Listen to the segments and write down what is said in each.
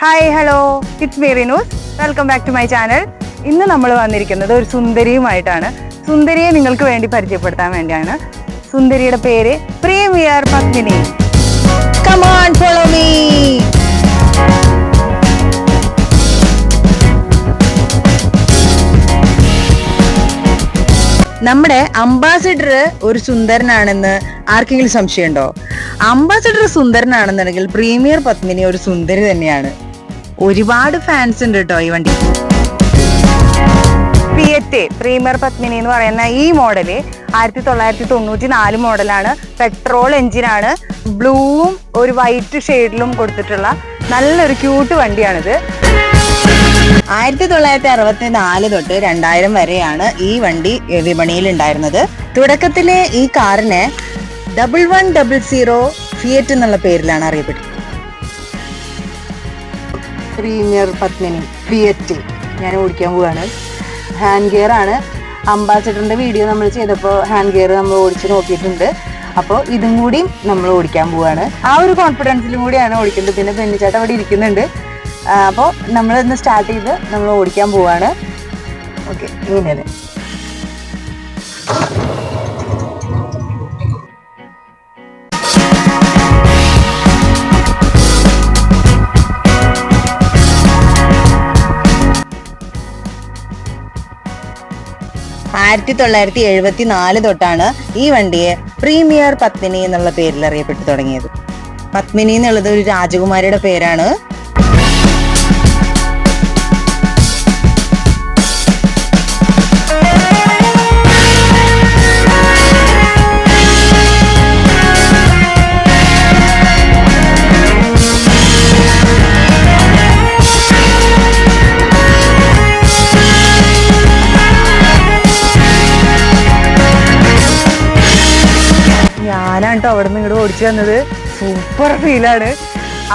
Hi hello it's me Rinus welcome back to my channel. ഇന്ന് നമ്മൾ വന്നിരിക്കുന്നത് ഒരു സുന്ദരിയുമായിട്ടാണ്. സുന്ദരിയെ നിങ്ങൾക്ക് വേണ്ടി പരിചയപ്പെടുത്താൻ വേണ്ടിയാണ്. സുന്ദരിയുടെ പേര് premier Padmini. Come on, follow me. നമ്മുടെ അംബാസിഡർ ഒരു സുന്ദരനാണെന്ന് ആർക്കെങ്കിലും സംശയമുണ്ടോ? അംബാസിഡർ സുന്ദരനാണെന്നുണ്ടെങ്കിൽ പ്രീമിയർ പത്മിനി ഒരു സുന്ദരി തന്നെയാണ്. ഒരുപാട് ഫാൻസ് ഉണ്ട് കേട്ടോ ഈ വണ്ടി. ഫിയറ്റ് പ്രീമിയർ പത്മിനി എന്ന് പറയുന്ന ഈ മോഡല് 1994 മോഡലാണ്. പെട്രോൾ എഞ്ചിനാണ്. ബ്ലൂവും ഒരു വൈറ്റ് ഷെയ്ഡിലും കൊടുത്തിട്ടുള്ള നല്ലൊരു ക്യൂട്ട് വണ്ടിയാണിത്. 1964 തൊട്ട് 2000 വരെയാണ് ഈ വണ്ടി വിപണിയിൽ ഉണ്ടായിരുന്നത്. തുടക്കത്തിലെ ഈ കാറിനെ 1100 ഫിയറ്റ് എന്നുള്ള പേരിലാണ് അറിയപ്പെട്ടത്. പ്രീമിയർ പത്മിനി ഫിയറ്റ് ഞാൻ ഓടിക്കാൻ പോവാണ്. ഹാൻഡ് ഗിയർ ആണ്. അംബാസിഡറിന്റെ വീഡിയോ നമ്മൾ ചെയ്തപ്പോൾ ഹാൻഡ് ഗിയർ നമ്മൾ ഓടിച്ച് നോക്കിയിട്ടുണ്ട്. അപ്പോൾ ഇതും കൂടി നമ്മൾ ഓടിക്കാൻ പോവാണ്. ആ ഒരു കോൺഫിഡൻസിലും കൂടിയാണ് ഓടിക്കുന്നത്. പിന്നെ ബെന്നിച്ചേട്ടൻ അവിടെ ഇരിക്കുന്നുണ്ട്. അപ്പോൾ നമ്മളിന്ന് സ്റ്റാർട്ട് ചെയ്ത് നമ്മൾ ഓടിക്കാൻ പോവാണ്. ഓക്കെ, ഇങ്ങനെ 1974 തൊട്ടാണ് ഈ വണ്ടിയെ പ്രീമിയർ പത്മിനി എന്നുള്ള പേരിൽ അറിയപ്പെട്ടു തുടങ്ങിയത്. പത്മിനി എന്നുള്ളത് ഒരു രാജകുമാരിയുടെ പേരാണ്. ഞാനാണ് കേട്ടോ അവിടെ നിന്ന് ഇങ്ങോട്ട് ഓടിച്ചു വന്നത്. സൂപ്പർ ഫീലാണ്,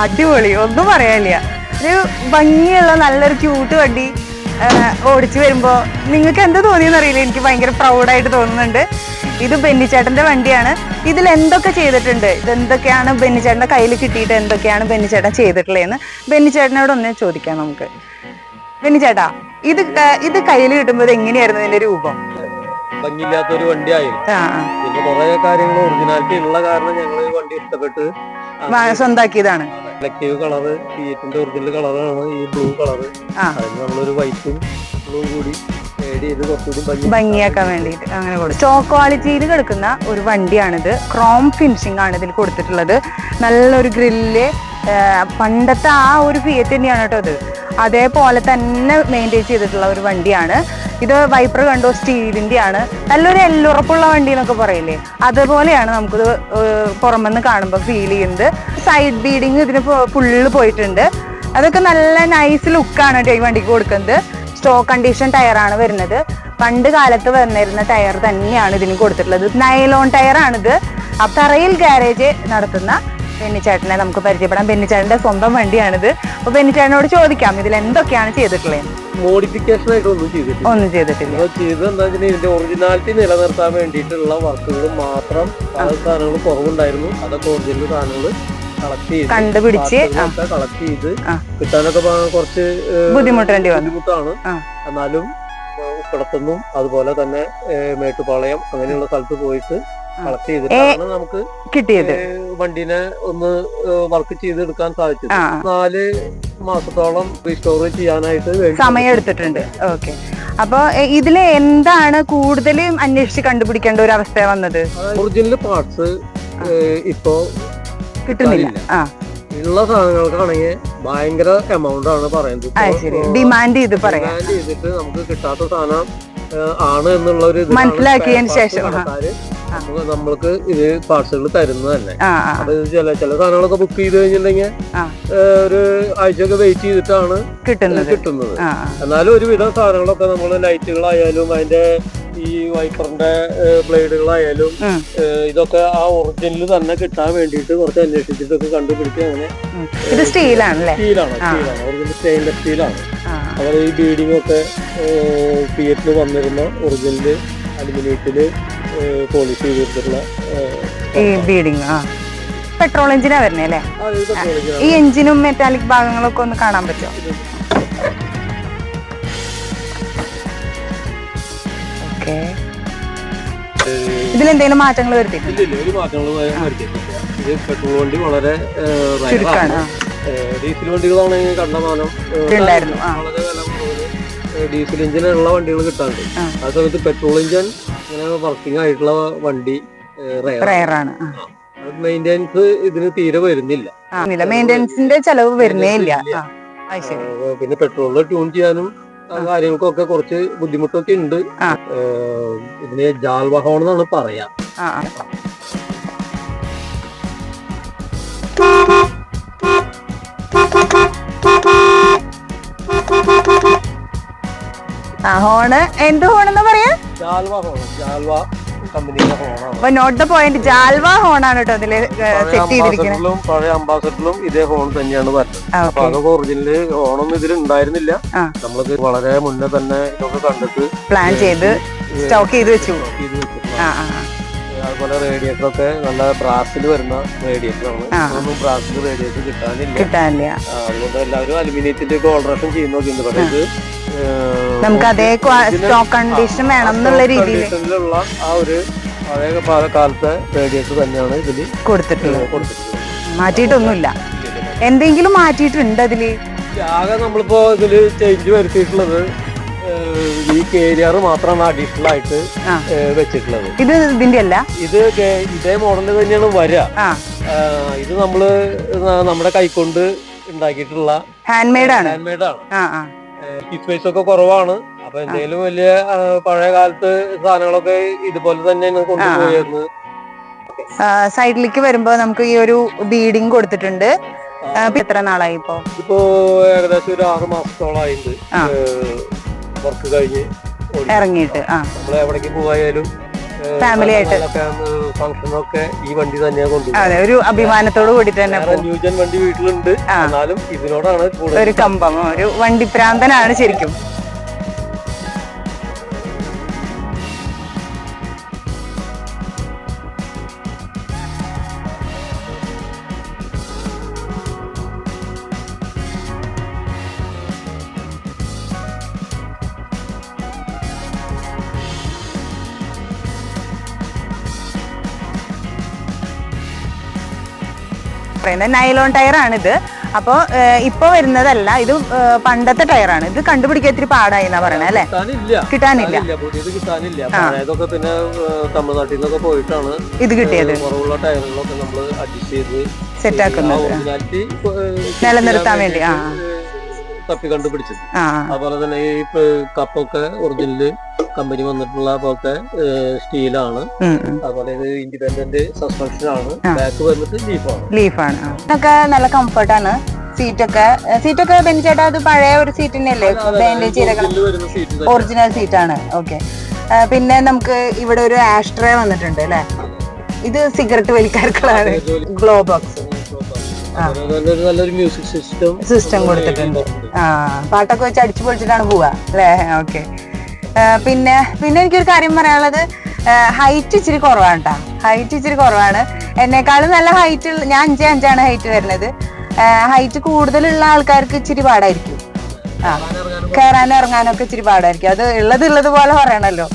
അടിപൊളി, ഒന്നും പറയാനില്ല. ഒരു ഭംഗിയുള്ള നല്ലൊരു ക്യൂട്ട് വണ്ടി ഓടിച്ചു വരുമ്പോൾ നിങ്ങൾക്ക് എന്ത് തോന്നിയെന്ന് അറിയില്ല. എനിക്ക് ഭയങ്കര പ്രൗഡായിട്ട് തോന്നുന്നുണ്ട്. ഇത് ബെന്നിച്ചേട്ടൻ്റെ വണ്ടിയാണ്. ഇതിൽ എന്തൊക്കെ ചെയ്തിട്ടുണ്ട്, ഇതെന്തൊക്കെയാണ് ബെന്നിച്ചേട്ടൻ്റെ കയ്യിൽ കിട്ടിയിട്ട് എന്തൊക്കെയാണ് ബെന്നിച്ചേട്ടൻ ചെയ്തിട്ടുള്ളതെന്ന് ബെന്നിച്ചേട്ടനോട് ഒന്ന് ചോദിക്കാം നമുക്ക്. ബെന്നിച്ചേട്ടാ, ഇത് കയ്യിൽ കിട്ടുമ്പോൾ എങ്ങനെയായിരുന്നു ഇതിന്റെ രൂപം? ഭംഗിയില്ലാത്തൊരു വണ്ടിയായിരുന്നു. പിന്നെ കുറെ കാര്യങ്ങൾ ഒറിജിനാലിറ്റി ഉള്ള കാരണം ഞങ്ങൾ ഈ വണ്ടി ഇഷ്ടപ്പെട്ട് സ്വന്താക്കിയതാണ്. സെലക്റ്റീവ് കളറ് ഫിയറ്റിന്റെ ഒറിജിനൽ കളറാണ് ഈ ബ്ലൂ കളറ്. അതിന് നമ്മളൊരു വൈറ്റും ബ്ലൂ കൂടി ഭംഗിയാക്കാൻ വേണ്ടിയിട്ട് അങ്ങനെ കൊടുക്കും. സ്റ്റോക്ക് ക്വാളിറ്റിയിൽ കിടക്കുന്ന ഒരു വണ്ടിയാണിത്. ക്രോം ഫിനിഷിംഗ് ആണ് ഇതിൽ കൊടുത്തിട്ടുള്ളത്. നല്ലൊരു ഗ്രില്ല്, പണ്ടത്തെ ആ ഒരു ഫിയറ്റ് തന്നെയാണ് കേട്ടോ ഇത്. അതേപോലെ തന്നെ മെയിൻറ്റെയിൻ ചെയ്തിട്ടുള്ള ഒരു വണ്ടിയാണ് ഇത്. വൈപ്പർ കണ്ടോ, സ്റ്റീലിന്റെ ആണ്. നല്ലൊരു എല്ലുറപ്പുള്ള വണ്ടി എന്നൊക്കെ പറയില്ലേ, അതുപോലെയാണ് നമുക്കിത് പുറമെന്ന് കാണുമ്പോൾ ഫീൽ ചെയ്യുന്നത്. സൈഡ് ബീഡിങ് ഇതിന് ഫുള്ള് പോയിട്ടുണ്ട്. അതൊക്കെ നല്ല നൈസ് ലുക്കാണ് കേട്ടോ ഈ വണ്ടിക്ക് കൊടുക്കുന്നത്. സ്റ്റോക്ക് കണ്ടീഷൻ ടയറാണ് വരുന്നത്. പണ്ട് കാലത്ത് വന്നിരുന്ന ടയർ തന്നെയാണ് ഇതിന് കൊടുത്തിട്ടുള്ളത്. നൈലോൺ ടയറാണിത്. തറയിൽ ഗാരേജ് നടത്തുന്ന ബെന്നിച്ചേട്ടനെ നമുക്ക് പരിചയപ്പെടാം. ബെന്നിച്ചേട്ടന്റെ സ്വന്തം വണ്ടിയാണിത്. അപ്പൊ ബെന്നിച്ചേട്ടനോട് ചോദിക്കാം ഇതിൽ എന്തൊക്കെയാണ് ചെയ്തിട്ടുള്ളത്. മോഡിഫിക്കേഷൻ ആയിട്ട് ഒന്നും ചെയ്തിട്ടില്ല. ഇതിന്റെ ഒറിജിനാലിറ്റി നിലനിർത്താൻ വേണ്ടിയിട്ടുള്ള വർക്കുകൾ മാത്രം. പല സാധനങ്ങൾ കുറവുണ്ടായിരുന്നു, അതൊക്കെ ഒറിജിനൽ സാധനങ്ങൾ കണ്ടുപിടിച്ച് കളക്ട് ചെയ്ത് കിട്ടാനൊക്കെ കുറച്ച് ബുദ്ധിമുട്ടാണ്. എന്നാലും ഉപ്പടത്തുനിന്നും അതുപോലെ തന്നെ മേട്ടുപാളയം അങ്ങനെയുള്ള സ്ഥലത്ത് പോയിട്ട് കളക്ട് ചെയ്തിട്ടാണ് നമുക്ക് കിട്ടിയത്. വണ്ടിനെ ഒന്ന് വർക്ക് ചെയ്തെടുക്കാൻ സാധിച്ചത്. 4 മാസത്തോളം റീസ്റ്റോർ ചെയ്യാനായിട്ട് സമയം എടുത്തിട്ടുണ്ട്. ഓക്കെ, അപ്പൊ ഇതില് എന്താണ് കൂടുതൽ അന്വേഷിച്ച് കണ്ടുപിടിക്കേണ്ട ഒരു അവസ്ഥ വന്നത്? ഒറിജിനൽ പാർട്സ് ഇപ്പോ കിട്ടുന്നില്ല. ഉള്ള സാധനങ്ങൾക്കാണെങ്കിൽ ഭയങ്കര എമൗണ്ട് ആണ് പറയുന്നത്. ഡിമാൻഡ് ചെയ്തിട്ട് നമുക്ക് കിട്ടാത്ത സാധനം ആണ് എന്നുള്ള ഒരു മനസ്സിലാക്കിയതിന് ശേഷം നമ്മൾക്ക് ഇത് പാർസലുകൾ തരുന്നത് തന്നെ. അപ്പൊ ചില സാധനങ്ങളൊക്കെ ബുക്ക് ചെയ്ത് കഴിഞ്ഞിട്ടുണ്ടെങ്കിൽ ഒരു ആഴ്ചയൊക്കെ വെയിറ്റ് ചെയ്തിട്ടാണ് കിട്ടുന്നത്. എന്നാലും ഒരുവിധം സാധനങ്ങളൊക്കെ നമ്മള് ലൈറ്റുകളായാലും അതിന്റെ ഈ വൈപ്പറിന്റെ ബ്ലേഡുകളായാലും ഇതൊക്കെ ആ ഒറിജിനൽ തന്നെ കിട്ടാൻ വേണ്ടിയിട്ട് കുറച്ച് അന്വേഷിച്ചിട്ടൊക്കെ കണ്ടുപിടിച്ച് അങ്ങനെ. സ്റ്റീലാണ് ഒറിജിനൽ സ്റ്റെയിൻലെസ് സ്റ്റീലാണ്. അതുപോലെ ഈ ബീഡിംഗ് ഒക്കെ ഫിയറ്റിൽ വന്നിരുന്ന ഒറിജിനല് അലുമിനിയത്തില് പോളിഷ് ചെയ്തിട്ടുള്ള ബീഡിങ്. പെട്രോൾ എഞ്ചിനാ വരുന്നേ അല്ലേ? ഈ എഞ്ചിനും മെറ്റാലിക് ഭാഗങ്ങളൊക്കെ ഒന്ന് കാണാൻ പറ്റുമോ? ഓക്കെ, ഇതിലെന്തെങ്കിലും മാറ്റങ്ങൾ വരുത്തിയിട്ടില്ല? പെട്രോൾ വണ്ടി വളരെ ചുരുക്കാണ്. ഡീസൽ വണ്ടികളാണെങ്കിൽ കണ്ടമാനം വളരെ വില കുറവ് ഡീസൽ എഞ്ചിനുള്ള വണ്ടികൾ കിട്ടാണ്ട്. ആ സമയത്ത് പെട്രോൾ എഞ്ചിൻ ഇങ്ങനെ വർക്കിംഗ് ആയിട്ടുള്ള വണ്ടി റയറാണ്. മെയിൻ്റെനൻസ് ഇതിന് തീരെ വരുന്നില്ല. മെയിൻ്റെനൻസിന്റെ ചെലവ് വരുന്നേ ഇല്ല. പിന്നെ പെട്രോളിൽ ട്യൂൺ ചെയ്യാനും കാര്യങ്ങൾക്കൊക്കെ കുറച്ച് ബുദ്ധിമുട്ടൊക്കെ ഉണ്ട്. ഇതിന് ജാൽവ ഹോൺ എന്നാണ് പറയാ. ഹോണ് എന്ത് ഹോണെന്ന് പറയാ? ജാൽവ ഹോൺ. ജാൽവ കമ്പനിയുടെ ഹോണാണ്. അപ്പൊ നോട്ട് ദ പോയിന്റ്, ജാൽവ ഹോണാണ് കേട്ടോ ഇതില് സെറ്റ് ചെയ്തിരിക്കുന്നത്. പഴയ അംബാസഡറിലും ഇതേ ഹോൺ തന്നെയാണ് വരുന്നത്. അപ്പൊ അതൊക്കെ ഒറിജിനല് ഹോണൊന്നും ഇതിൽ ഉണ്ടായിരുന്നില്ല. നമ്മളത് വളരെ മുന്നേ തന്നെ ഇതൊക്കെ കണ്ടിട്ട് പ്ലാൻ ചെയ്ത് സ്റ്റോക്ക് ചെയ്ത് വെച്ചു. അതുപോലെ റേഡിയേറ്റർ ഒക്കെ നല്ല ബ്രാസിൽ വരുന്ന റേഡിയേറ്ററാണ്. ഒന്നും ബ്രാസിൽ റേഡിയേറ്റർ കിട്ടാനില്ല. അതുകൊണ്ട് എല്ലാവരും അലുമിനിയത്തിന്റെ ഓൾട്രേഷൻ ചെയ്യുന്നൊക്കെ ഉണ്ട്. പക്ഷേ ഇത് നമുക്ക് അതേ സ്റ്റോക്ക് കണ്ടീഷൻ വേണം എന്നുള്ള രീതിയിലുള്ള ആ ഒരു പഴയ കാലത്തെ റേഡിയേറ്റർ തന്നെയാണ് ഇതിൽ കൊടുത്തിട്ടുള്ളത്. മാറ്റിയിട്ടൊന്നുമില്ല. എന്തെങ്കിലും മാറ്റിയിട്ടുണ്ട് അതില്? ആകെ നമ്മളിപ്പോ ഇതില് ചേഞ്ച് വരുത്തിയിട്ടുള്ളത് ഈ കേരിയർ മാത്രമാണ് അഡീഷണൽ ആയിട്ട് വെച്ചിട്ടുള്ളത്. ഇത് ഇതിന്റെ അല്ല, ഇത് ഇതേ മോഡല് തന്നെയാണ് വരിക. ഇത് നമ്മള് നമ്മുടെ കൈകൊണ്ട് ഉണ്ടാക്കിയിട്ടുള്ള ഹാൻഡ് മെയ്ഡ് ആണ്. സ്പേസ് ഒക്കെ കുറവാണ്. അപ്പൊ എന്തെങ്കിലും വലിയ പഴയ കാലത്ത് സാധനങ്ങളൊക്കെ ഇതുപോലെ തന്നെയാണ് കൊണ്ടുപോയിരുന്നത്. സൈഡിലേക്ക് വരുമ്പോ നമുക്ക് ഈ ഒരു ബീഡിങ് കൊടുത്തിട്ടുണ്ട്. എത്ര നാളായി ഇപ്പോ? ഏകദേശം ഒരു 6 മാസത്തോളായിട്ടുണ്ട് വർക്ക് കഴിഞ്ഞ് ഇറങ്ങിയിട്ട്. നമ്മള് എവിടേക്ക് പോയാലും ഫാമിലി ആയിട്ട് ഫംഗ്ഷനൊക്കെ ഈ വണ്ടി തന്നെയാണ് കൊണ്ടുപോകുന്നത്. അതെ, ഒരു അഭിമാനത്തോട് കൂടി തന്നെ. ന്യൂജൻ വണ്ടി വീട്ടിലുണ്ട്, എന്നാലും ഇതിനോടാണ് ഒരു കമ്പം. ഒരു വണ്ടി പ്രാന്തനാണ് ശരിക്കും. നൈലോൺ ടയർ ആണിത്. അപ്പൊ ഇപ്പൊ വരുന്നതല്ല, ഇത് പണ്ടത്തെ ടയറാണ്. ഇത് കണ്ടുപിടിക്കാൻ ഇത്തിരി പാടായി എന്നാ പറയണേ അല്ലെ? കിട്ടാനില്ല. പിന്നെ തമിഴ്നാട്ടിൽ നിന്നൊക്കെ പോയിട്ടാണ് ഇത് കിട്ടിയത്. കുറവുള്ള ടയറുകളൊക്കെ നമ്മൾ അഡ്ജസ്റ്റ് ചെയ്ത് സെറ്റ് ആക്കുന്നത് നിലനിർത്താൻ വേണ്ടി തപ്പി കണ്ടുപിടിച്ചത്. അതുപോലെ തന്നെ ഈ കപ്പൊക്കെ ഒറിജിനല് കമ്പനി വന്നിട്ടുള്ള പോലത്തെ സ്റ്റീലാണ്. അതുപോലെ ഇത് ഇൻഡിപെൻഡന്റ് സസ്പെൻഷൻ ആണ്. ബാക്ക് വന്നിട്ട് ലീഫാണ്. ഇതൊക്കെ നല്ല കംഫർട്ടാണ്. സീറ്റൊക്കെ ബെഞ്ചേട്ടാ അത് പഴയ ഒരു സീറ്റ് തന്നെയല്ലേ? ഒറിജിനൽ സീറ്റാണ്. ഓക്കെ. പിന്നെ നമുക്ക് ഇവിടെ ഒരു ആഷ്ട്രേ വന്നിട്ടുണ്ട് അല്ലെ? ഇത് സിഗരറ്റ് വലിക്കാർക്കുള്ളതാണ്. ഗ്ലോ ബോക്സ് നല്ലൊരു മ്യൂസിക് സിസ്റ്റം കൊടുത്തിട്ടുണ്ട്. പാട്ടൊക്കെ വെച്ച് അടിച്ചു പൊളിച്ചിട്ടാണ് പോവാ അല്ലേ? ഓക്കെ. പിന്നെ എനിക്കൊരു കാര്യം പറയാനുള്ളത്, ഹൈറ്റ് ഇച്ചിരി കുറവാണ് കേട്ടോ. ഹൈറ്റ് ഇച്ചിരി കുറവാണ്. എന്നെക്കാളും നല്ല ഹൈറ്റ്, ഞാൻ 5'5" ഹൈറ്റ് വരുന്നത്. ഹൈറ്റ് കൂടുതലുള്ള ആൾക്കാർക്ക് ഇച്ചിരി പാടായിരിക്കും. കയറാനും ഇറങ്ങാനൊക്കെ ഇച്ചിരി പാടായിരിക്കും. അത് ഉള്ളത് പോലെ പറയണല്ലോ.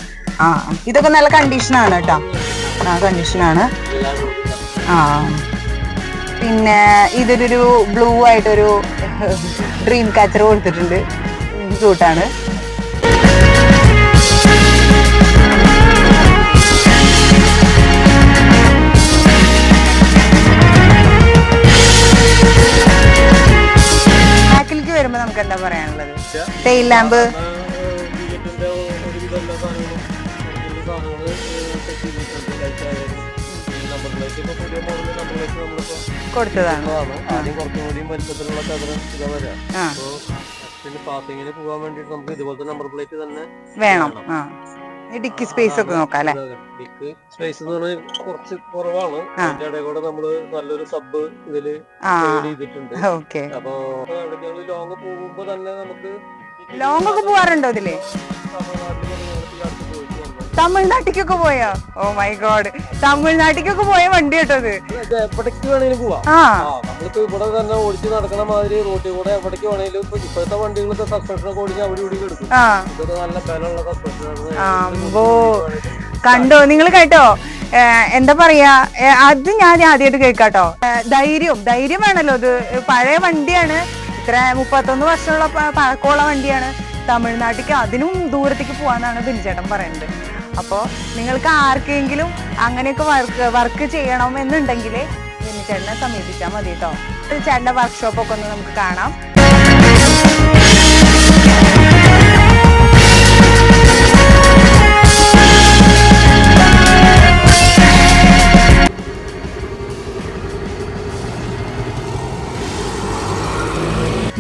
ഇതൊക്കെ നല്ല കണ്ടീഷനാണ് കേട്ടോ. കണ്ടീഷനാണ്. പിന്നെ ഇതൊരു ബ്ലൂ ആയിട്ടൊരു ഡ്രീം കാച്ചർ കൊടുത്തിട്ടുണ്ട്. ക്യൂട്ടാണ്. ബാക്കിലേക്ക് വരുമ്പോ നമുക്ക് എന്താ പറയാനുള്ളത്? ടെയിൽ ലാമ്പ് കൊടുത്തതാണ്. ആദ്യം കുറച്ചുകൂടി വലിപ്പത്തിലുള്ള പാസിങ്ങിന് പോകാൻ വേണ്ടിട്ട് നമുക്ക് ഇതുപോലത്തെ നമ്പർ പ്ലേറ്റ് തന്നെ വേണം. ഡിക്കി സ്പേസ് ഒക്കെ നോക്കാം അല്ലെ? ഡിക്കി സ്പേസ് എന്ന് പറഞ്ഞാൽ കുറച്ച് കുറവാണ്. അതിന്റെ ഇടയിൽ കൂടെ നമ്മള് നല്ലൊരു സബ് ഇതില് ചെയ്തിട്ടുണ്ട്. അപ്പൊ എവിടേക്കാണ് ലോങ് പോകുമ്പോ തന്നെ നമുക്ക് ലോങ് ഒക്കെ പോവാറുണ്ടോ ഇതില്? തമിഴ്നാട്ടിൽ പോയിട്ട് തമിഴ്നാട്ടിക്കൊക്കെ പോയോ? ഓ മൈ ഗോഡ്, തമിഴ്നാട്ടിക്കൊക്കെ പോയ വണ്ടി കേട്ടോ അത്. എവിടേക്ക് വേണേലും പോവാം. നമ്മൾക്ക് ഇവിടെ തന്നെ ഓടിച്ച് നടക്കണ മാതിരി റോട്ടിൽ കൂടെ എവിടേക്ക് വേണേലും. ഇപ്പൊ ഇപ്പോഴത്തെ വണ്ടികളൊക്കെ സസ്പെൻഷൻ ഒക്കെ ഓടിച്ച് അവിടെ ഇവിടെ എടുക്കും. ഇതൊരു നല്ല ബലമുള്ള സസ്പെൻഷൻ. കണ്ടോ നിങ്ങൾ കേട്ടോ? എന്താ പറയാ, അത് ഞാൻ ആദ്യമായിട്ട് കേൾക്കാട്ടോ. ധൈര്യം വേണല്ലോ. ഇത് പഴയ വണ്ടിയാണ്, ഇത്ര 31 വർഷമുള്ള പഴക്കമുള്ള വണ്ടിയാണ്. തമിഴ്നാട്ടിക്ക് അതിനും ദൂരത്തേക്ക് പോവാന്നാണ് ബിനിച്ചേട്ടൻ പറയുന്നത്. അപ്പോൾ നിങ്ങൾക്ക് ആർക്കെങ്കിലും അങ്ങനെയൊക്കെ വർക്ക് ചെയ്യണം എന്നുണ്ടെങ്കിൽ ബിനിച്ചേട്ടനെ സമീപിച്ചാൽ മതി കേട്ടോ. ചേട്ടൻ്റെ വർക്ക്ഷോപ്പൊക്കെ ഒന്ന് നമുക്ക് കാണാം.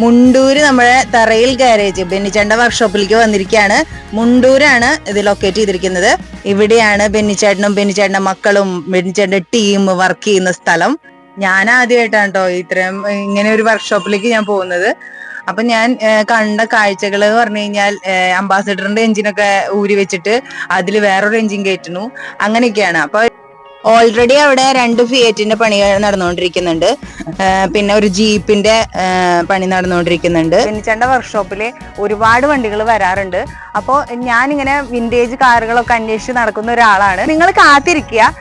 മുണ്ടൂര് നമ്മുടെ തറയിൽ ഗാരേജ് ബെന്നിച്ചേട്ടന്റെ വർക്ക്ഷോപ്പിലേക്ക് വന്നിരിക്കുകയാണ്. മുണ്ടൂരാണ് ഇത് ലൊക്കേറ്റ് ചെയ്തിരിക്കുന്നത്. ഇവിടെയാണ് ബെന്നിച്ചേട്ടനും ബെന്നിച്ചേട്ടന്റെ മക്കളും ബെന്നിച്ചേട്ടന്റെ ടീം വർക്ക് ചെയ്യുന്ന സ്ഥലം. ഞാൻ ആദ്യമായിട്ടാണ് കേട്ടോ ഇങ്ങനെ ഒരു വർക്ക്ഷോപ്പിലേക്ക് ഞാൻ പോകുന്നത്. അപ്പൊ ഞാൻ കണ്ട കാഴ്ചകൾ എന്ന് പറഞ്ഞു കഴിഞ്ഞാൽ അംബാസഡറിന്റെ എഞ്ചിനൊക്കെ ഊരി വെച്ചിട്ട് അതിൽ വേറൊരു എഞ്ചിൻ കയറ്റുന്നു, അങ്ങനെയൊക്കെയാണ്. അപ്പൊ ഓൾറെഡി അവിടെ 2 ഫിയറ്റിന്റെ പണി നടന്നുകൊണ്ടിരിക്കുന്നുണ്ട്, പിന്നെ ഒരു ജീപ്പിന്റെ പണി നടന്നുകൊണ്ടിരിക്കുന്നുണ്ട്. ബെന്നിച്ചേട്ടന്റെ വർക്ക്ഷോപ്പില് ഒരുപാട് വണ്ടികൾ വരാറുണ്ട്. അപ്പോൾ ഞാനിങ്ങനെ വിന്റേജ് കാറുകളൊക്കെ അന്വേഷിച്ച് നടക്കുന്ന ഒരാളാണ്. നിങ്ങൾ കാത്തിരിക്കുക,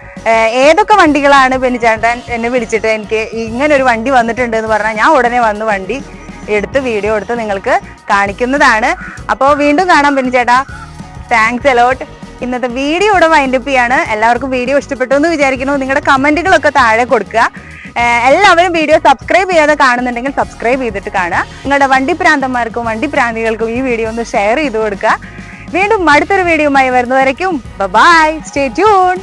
ഏതൊക്കെ വണ്ടികളാണ് ബെന്നിച്ചേട്ടൻ എന്നെ വിളിച്ചിട്ട് എനിക്ക് ഇങ്ങനെ ഒരു വണ്ടി വന്നിട്ടുണ്ട് എന്ന് പറഞ്ഞാൽ ഞാൻ ഉടനെ വന്ന് വണ്ടി എടുത്ത് വീഡിയോ എടുത്ത് നിങ്ങൾക്ക് കാണിക്കുന്നതാണ്. അപ്പോൾ വീണ്ടും കാണാം ബെന്നിച്ചേട്ടാ. Thanks a lot. ഇന്നത്തെ വീഡിയോ ഇവിടെ വൈൻഡപ്പ് ചെയ്യാണ്. എല്ലാവർക്കും വീഡിയോ ഇഷ്ടപ്പെട്ടു എന്ന് വിചാരിക്കുന്നു. നിങ്ങളുടെ കമന്റുകളൊക്കെ താഴെ കൊടുക്കുക. എല്ലാവരും വീഡിയോ സബ്സ്ക്രൈബ് ചെയ്യാതെ കാണുന്നുണ്ടെങ്കിൽ സബ്സ്ക്രൈബ് ചെയ്തിട്ട് കാണുക. നിങ്ങളുടെ വണ്ടിപ്രാന്തന്മാർക്കും വണ്ടിപ്രാന്തികൾക്കും ഈ വീഡിയോ ഒന്ന് ഷെയർ ചെയ്ത് കൊടുക്കുക. വീണ്ടും അടുത്തൊരു വീഡിയോയുമായി വരുന്നവരേക്കും ബൈ, സ്റ്റേ ട്യൂൺ.